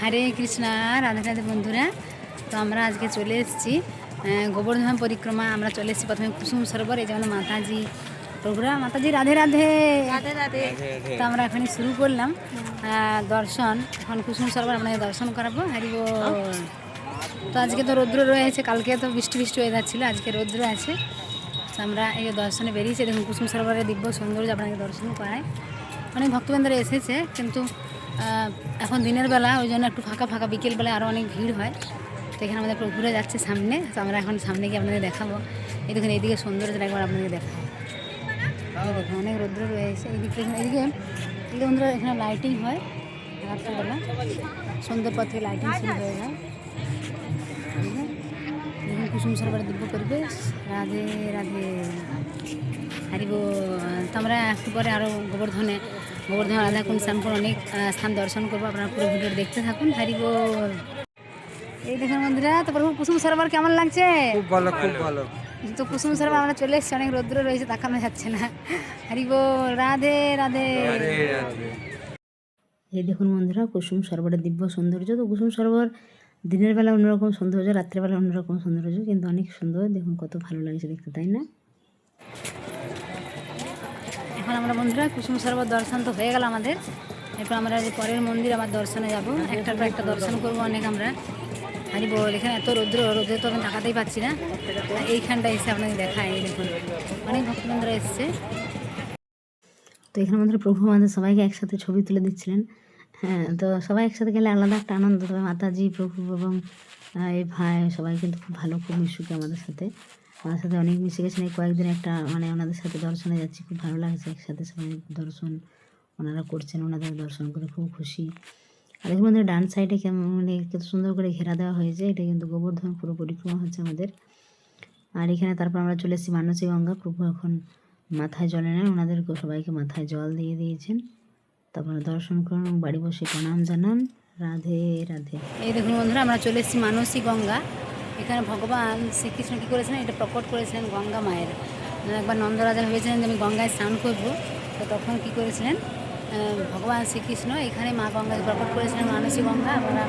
হরে কৃষ্ণা, রাধে রাধে বন্ধুরা। তো আমরা আজকে চলে এসেছি গোবর্ধন পরিক্রমা। আমরা চলে এসেছি প্রথমে কুসুম সরোবর। এই যেমন মাতাজি প্রোগ্রাম, মাতাজি রাধে রাধে রাধে রাধে। তো আমরা এখানে শুরু করলাম দর্শন। এখন কুসুম সরোবর আপনাদের দর্শন করাবো। হরি বল। তো আজকে তো রৌদ্র রয়েছে, কালকে তো বৃষ্টি বৃষ্টি ওয়েদার ছিল, আজকে রৌদ্র আছে। তো আমরা এই দর্শনে বেরিয়েছি। দেখুন কুসুম সরোবরের দিব্য সৌন্দর্য আপনাকে দর্শন করায়। অনেক ভক্তবৃন্দরা এসেছে, কিন্তু এখন দিনের বেলা, ওই জন্য একটু ফাঁকা ফাঁকা। বিকেলবেলা আরও অনেক ভিড় হয়। তো এখানে আমাদের ঘুরে যাচ্ছে সামনে। তো আমরা এখন সামনে গিয়ে আপনাদের দেখাবো। এই দেখুন এইদিকে সৌন্দর্যটা একবার আপনাদের দেখাবো। দেখুন অনেক রৌদ্র রয়েছে এইদিকে। এদিকে বন্ধুরা এখানে লাইটিং হয় রাত্রেবেলা, সন্ধ্যের পর থেকে লাইটিং শুরু হয়ে যায়। দেখুন কুসুম সরোবরের দিব্য পরিবেশ। রাধে রাধে হারিব। তো আমরা একটু পরে আরও গোবর্ধন রাধাকুণ্ড শ্যামপুর অনেক স্থান দর্শন করবো। আপনারা পুরো ভিডিও দেখতে থাকুন। হারিব। এই দেখুন বন্ধুরা, তো প্রভু কুসুম সরোবর কেমন লাগছে? খুব ভালো, খুব ভালো। তো কুসুম সরোবর আমরা চলে এসেছি, অনেক রৌদ্র রয়েছে, তাকানো যাচ্ছে না। হারিব। রাধে রাধে। এই দেখুন বন্ধুরা কুসুম সরোবরের দিব্য সৌন্দর্য। তো কুসুম সরোবর দিনের বেলা অন্যরকম সৌন্দর্য, রাত্রেবেলা অন্যরকম সৌন্দর্য, কিন্তু অনেক সুন্দর। দেখুন কত ভালো লাগছে দেখতে, তাই না? এখন আমরা বন্ধুরা কুসুম সরোবর দর্শন তো হয়ে গেল আমাদের। এরপর আমরা যে পরের মন্দির আবার দর্শনে যাব, একটার পর একটা দর্শন করবো অনেক আমরা। হারি বল। এখানে এত রোদ্রে তো আমি তাকাতেই পাচ্ছি না। এইখানটা এসে আপনাদের দেখায়। এই দেখুন অনেক ভক্তবৃন্দরা এসছে। তো এখানে আমাদের প্রভু আমাদের সবাইকে একসাথে ছবি তুলে দিচ্ছিলেন। হ্যাঁ, তো সবাই একসাথে গেলে আলাদা একটা আনন্দ। তবে মাতাজি, প্রভু এবং এই ভাই সবাই কিন্তু খুব ভালো, খুব মিশুকে আমাদের সাথে অনেক মিশে গেছেন। এই কয়েকদিন একটা ওনাদের সাথে দর্শনে যাচ্ছি, খুব ভালো লাগছে। একসাথে সবাই দর্শন ওনারা করছেন, ওনাদের দর্শন করে খুব খুশি। আর এর মধ্যে ডান সাইডে কত সুন্দর করে ঘেরা দেওয়া হয়েছে। এটা কিন্তু গোবর্ধন পুরো পরিক্রমা হচ্ছে আমাদের। আর এখানে তারপর আমরা চলে এসেছি মানসী গঙ্গা। প্রভু এখন মাথায় জল নেন, ওনাদের সবাইকে মাথায় জল দিয়ে দিয়েছেন। তারপরে দর্শন করুন, বাড়ি বসে প্রণাম জানান। রাধে রাধে। এই দেখুন বন্ধুরা, আমরা চলে এসেছি মানসী গঙ্গা। এখানে ভগবান শ্রীকৃষ্ণ কী করেছিলেন, এটা প্রকট করেছিলেন গঙ্গা মায়ের। একবার নন্দরাজা ভেবেছিলেন যে আমি গঙ্গায় স্নান করবো। তো তখন কী করেছিলেন ভগবান শ্রীকৃষ্ণ এখানে মা গঙ্গাকে প্রকট করেছিলেন মানসী গঙ্গা। আপনারা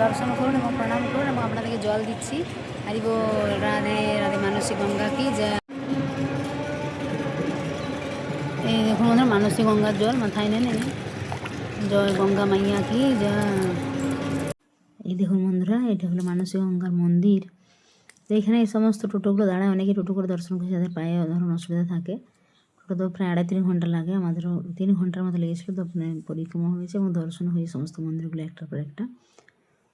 দর্শন করুন এবং প্রণাম করুন, এবং আপনাদেরকে জল দিচ্ছি। হারিব। রাধে রাধে। মানসী গঙ্গা কি যা। এই দেখুন বন্ধুরা মানসী গঙ্গার জল মাথায় নেন। জয় গঙ্গা মাইয়া কি যা। এই দেখুন বন্ধুরা, এটা হলো মানসী গঙ্গার মন্দির। তো এখানে এই সমস্ত টোটোগুলো দাঁড়ায়, অনেকে টোটো করে দর্শন করে, যাদের পায়ে ধরুন অসুবিধা থাকে। টোটো তো প্রায় 2.5-3 ঘন্টা লাগে, আমাদেরও 3 ঘন্টার মতো লেগেছিলো। তো পরিক্রমা হয়েছে এবং দর্শন হয়েছে সমস্ত মন্দিরগুলো একটার পর একটা।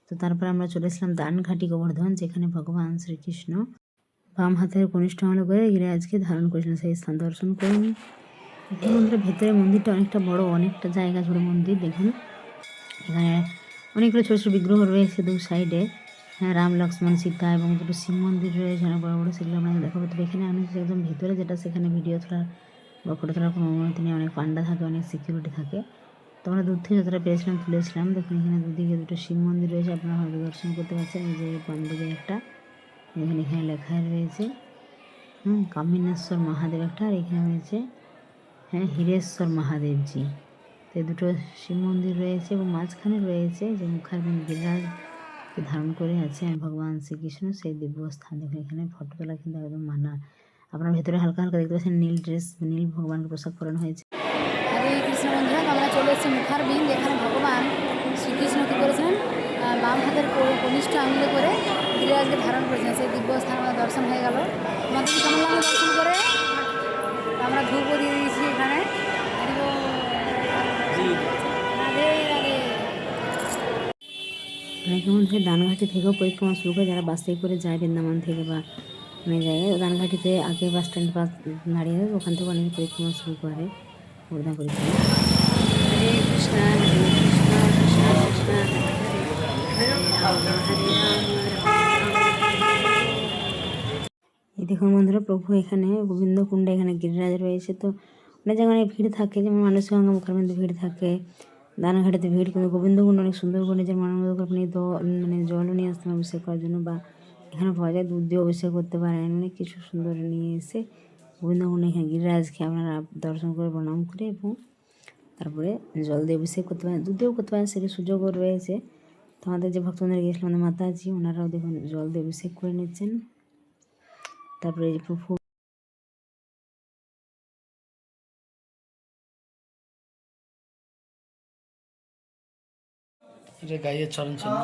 তো তারপর আমরা চলে এসলাম দানঘাটি গোবর্ধন, যেখানে ভগবান শ্রীকৃষ্ণ বাম হাতের কনিষ্ঠ আঙুল করে গিরিরাজকে ধারণ করেছিলেন। সেই স্থান দর্শন করুন। মন্দিরের ভেতরে মন্দিরটা অনেকটা বড়, অনেকটা জায়গা জুড়ে মন্দির। দেখুন এখানে অনেকগুলো ছোটো ছোটো বিগ্রহ রয়েছে দু সাইডে। হ্যাঁ, রাম লক্ষ্মণ সীতা এবং দুটো শিব মন্দির রয়েছে অনেক বড় বড়, সেগুলো আমরা দেখাবো। তবে এখানে আমি একদম ভিতরে যেটা, সেখানে ভিডিও তোলা বা ফটো তোলার কোনো অনুমতি নেই। অনেক পান্ডা থাকে, অনেক সিকিউরিটি থাকে। তো আমরা দূর থেকে যতটা পেয়েছিলাম তুলেছিলাম। দেখুন এখানে দুদিকে দুটো শিব মন্দির রয়েছে, আপনারা হয়তো দর্শন করতে পারছেন। এই যে বাম দিকে একটা, এখানে লেখা রয়েছে কামিনেশ্বর মহাদেব একটা, আর এখানে রয়েছে হীরেশ্বর মহাদেবজি। তো দুটো শিব মন্দির রয়েছে এবং মাঝখানে রয়েছে যে মুখারবিন্দ গিরিরাজকে ধারণ করে আছে ভগবান শ্রীকৃষ্ণ, সেই দিব্য স্থান। দেখুন এখানে ফটো তোলা কিন্তু একদম মানা। আপনার ভেতরে হালকা হালকা দেখতে পাচ্ছেন নীল ড্রেস, নীল ভগবানকে পোশাক পরানো হয়েছে। হরে কৃষ্ণ বন্ধুরা, আমরা চলে এসেছি মুখারবিন্দ। এখানে ভগবান শ্রীকৃষ্ণ কী করেছিলেন, বাম হাতের কনিষ্ঠ আঙুলে করে গিরিরাজকে ধারণ করেছিলেন। সেই দিব্য স্থান আমাদের দর্শন হয়ে গেল। আমাদের কেমন লাগলো দর্শন করে? আমরা ধূপ দিয়ে দিয়েছি এখানে। অনেকের মধ্যে দানঘাটি থেকেও পরিক্রমা শুরু করে, যারা বাসে করে যায় বৃন্দাবন থেকে বা অনেক জায়গায়। দানঘাটিতে আগে বাস স্ট্যান্ড পাস দাঁড়িয়ে ওখান থেকে অনেকে পরিক্রমা শুরু করে, গোবর্ধন পরিক্রমা। হরে কৃষ্ণ হরে কৃষ্ণ কৃষ্ণ কৃষ্ণ হরে রাম হরে রাম। এই দেখুন বন্ধুরা, প্রভু এখানে গোবিন্দ কুণ্ডে এখানে গিরিরাজ রয়েছে। তো অনেক জায়গায় অনেক ভিড় থাকে, যেমন মানসী গঙ্গা মুখারবিন্দে ভিড় থাকে, দানাঘাটিতে ভিড়, কিন্তু গোবিন্দকুণ্ড অনেক সুন্দর করে নিজের মনের মতো আপনি জলও নিয়ে আসতে অভিষেক করার জন্য, বা এখানে পাওয়া যায় দুধ দিয়ে অভিষেক করতে পারেন। অনেক কিছু সুন্দর নিয়ে এসে গোবিন্দকুণ্ডে এখানে গিরিরাজকে আপনারা দর্শন করে প্রণাম করে এবং তারপরে জল দিয়ে অভিষেক করতে পারেন, দুধ দিয়েও করতে পারেন, সেটা সুযোগও রয়েছে। তো আমাদের যে ভক্তবৃন্দরা গিয়েছিলাম আমাদের মাতাজি, ওনারাও দেখুন জল দিয়ে অভিষেক করে নিচ্ছেন। তারপরে এই যে ফুফু এটা গাইয়ের চরণ চিহ্ন,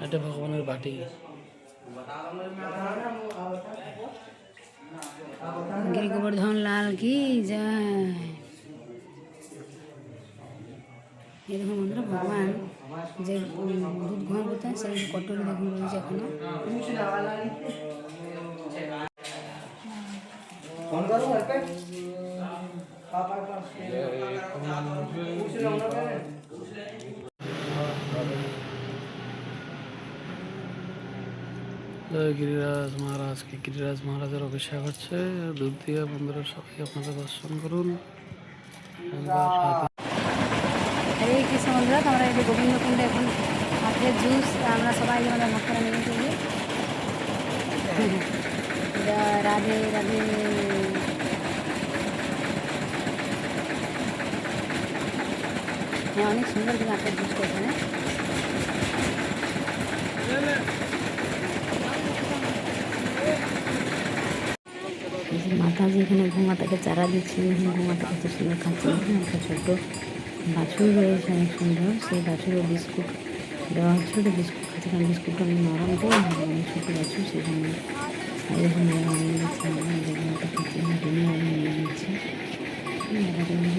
এটা ভগবানের বাটি। गिरी गोवर्धन लाल की जय। ये देखो बंधुरा भगवान যে দুধ ঘর করতেন সেই কটরে দেখুন রয়েছে এখনো। জয় গিরিরাজ মহারাজ কি, গিরিরাজ মহারাজের অভিষেক হচ্ছে। দুধ দিয়ে বন্ধুরা সবাই আপনারা দর্শন করুন। হরে কৃষ্ণ বন্ধুরা, তো আমরা এই যে গোবিন্দকুণ্ডে এখন আখের জুস আমরা সবাই আমাদের ভক্তরা নিয়ে চলি। রাধে রাধে। হ্যাঁ, অনেক সুন্দর কিন্তু আখের জুস এখানে। মাতাজি এখানে ঘুমাতাকে চারা দিচ্ছেন, ঘুমাতা কত সুন্দর খাচ্ছে। একটা ছোটো বাছুর রয়েছে অনেক সুন্দর, সেই বাছুরের বিস্কুট দেওয়া হচ্ছে। ওটা বিস্কুট খাচ্ছে, কারণ বিস্কুটটা অনেক নরম তো, অনেক ছোটো বাছুর, সেই জন্য এরকম নিয়ে নিচ্ছে। ঘুমাতা খাচ্ছে, ডিমে নিয়ে নিচ্ছে।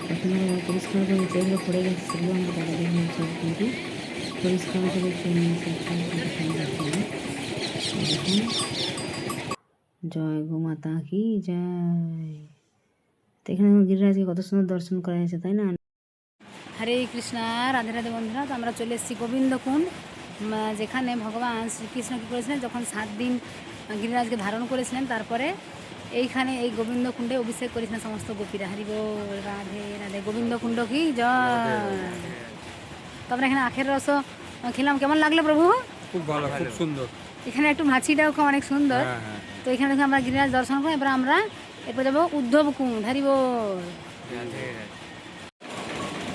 প্রথমে পরিষ্কার করে নিচ্ছে, এগুলো পড়ে গেছে সেগুলো আমরা তারা দিয়ে নিচ্ছে, কিন্তু পরিষ্কার করে খেয়ে নিয়েছে। জয় গোমাতা কি জয়। তো এখানে গিরিরাজকে কত সুন্দর দর্শন করা হয়েছে, তাই না? হরে কৃষ্ণ, রাধে রাধে বন্ধুরা। তো আমরা চলে এসেছি গোবিন্দকুণ্ড, যেখানে ভগবান শ্রীকৃষ্ণ কী করেছিলেন, যখন 7 দিন গিরিরাজকে ধারণ করেছিলেন, তারপরে এইখানে এই গোবিন্দকুণ্ডে অভিষেক করেছিলেন সমস্ত গোপীরা। হরি বল, রাধে রাধে। গোবিন্দকুণ্ড কি জয়। তো আমরা এখানে আখের রসও খেলাম, কেমন লাগলো প্রভু? খুব ভালো, খুব সুন্দর। এখানে একটু মাছিটাও খুব অনেক সুন্দর। তো এখানে দেখে আমরা গিরিরাজ দর্শন করি, এরপর যাবো উদ্ধবকুণ্ড। হরি বল,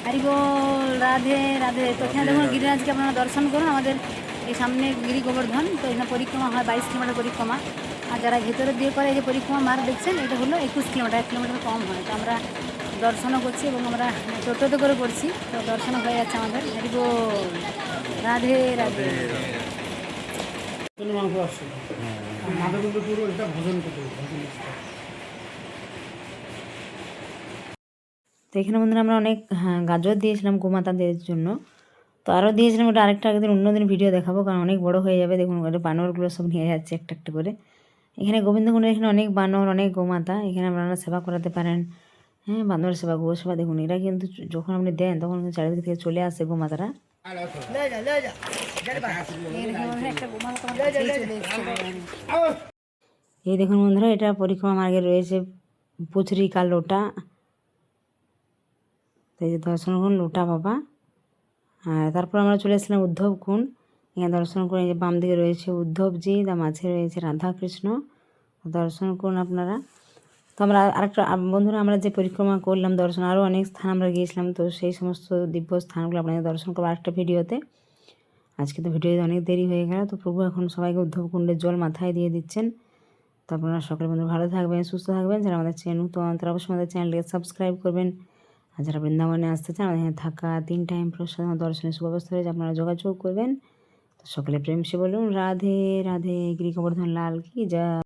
হরি বল, রাধে রাধে। তো এখানে দেখুন গিরিরাজকে আপনারা দর্শন করুন। আমাদের এই সামনে গিরি গোবর্ধন, তো এখানে পরিক্রমা হয় 22 কিলোমিটার পরিক্রমা। আর যারা ভেতরের দিয়ে করে এই যে পরিক্রমা মার্গ দেখছেন, এটা হলো 21 কিলোমিটার, 1 কিলোমিটার কম হয়। তো আমরা দর্শনও করছি এবং আমরা টোটোতে করে করছি, তো দর্শনও হয়ে যাচ্ছে আমাদের। হরি বল, রাধে রাধে। মাংস আসছে মাথা কিন্তু পুরো এটা ভোজন করতে। তো এখানে বন্ধুরা আমরা অনেক গাজর দিয়েছিলাম গোমাতাদের জন্য। তো আরও দিয়েছিলাম, ওটা আরেকটা একদিন অন্যদিন ভিডিও দেখাবো, কারণ অনেক বড় হয়ে যাবে। দেখুন ওটা বানরগুলো সব নিয়ে যাচ্ছে একটা একটা করে। এখানে গোবিন্দকুণ্ডে এখানে অনেক বানর, অনেক গোমাতা, এখানে আপনারা সেবা করাতে পারেন। হ্যাঁ, বানর সেবা, গো সেবা। দেখুন এরা কিন্তু যখন আপনি দেন তখন চারিদিক থেকে চলে আসে গোমাতারা। এই দেখুন বন্ধুরা, এটা পরিক্রমা মার্গে রয়েছে পুচরিকা লোটা। এই যে দর্শন করুন লোটা বাবা। আর তারপর আমরা চলে এসেছিলাম উদ্ধবকুণ্ড। এখানে দর্শন করে যে বাম দিকে রয়েছে উদ্ধবজি, তার মাঝে রয়েছে রাধাকৃষ্ণ। দর্শন করুন আপনারা। তো আমরা আরেকটা বন্ধুরা, আমরা যে পরিক্রমা করলাম দর্শন, আরও অনেক স্থান আমরা গিয়েছিলাম, তো সেই সমস্ত দিব্য স্থানগুলো আপনাদের দর্শন করবো আরেকটা ভিডিওতে। আজকে তো ভিডিওতে অনেক দেরি হয়ে গেল। তো প্রভু এখন সবাইকে উদ্ধবকুণ্ডের জল মাথায় দিয়ে দিচ্ছেন। তো আপনারা সকলে বন্ধু ভালো থাকবেন, সুস্থ থাকবেন। যারা আমাদের চ্যানেল নতুন, তারা অবশ্যই আমাদের চ্যানেলটিকে সাবস্ক্রাইব করবেন। আর যারা বৃন্দাবনে আসতে চান, আমাদের এখানে থাকা 3 টাইম প্রসাদ দর্শনের সুব্যবস্থা রয়েছে, আপনারা যোগাযোগ করবেন। তো সকলে প্রেম সে বলুন রাধে রাধে। গিরি গোবর্ধন লাল কি জয়।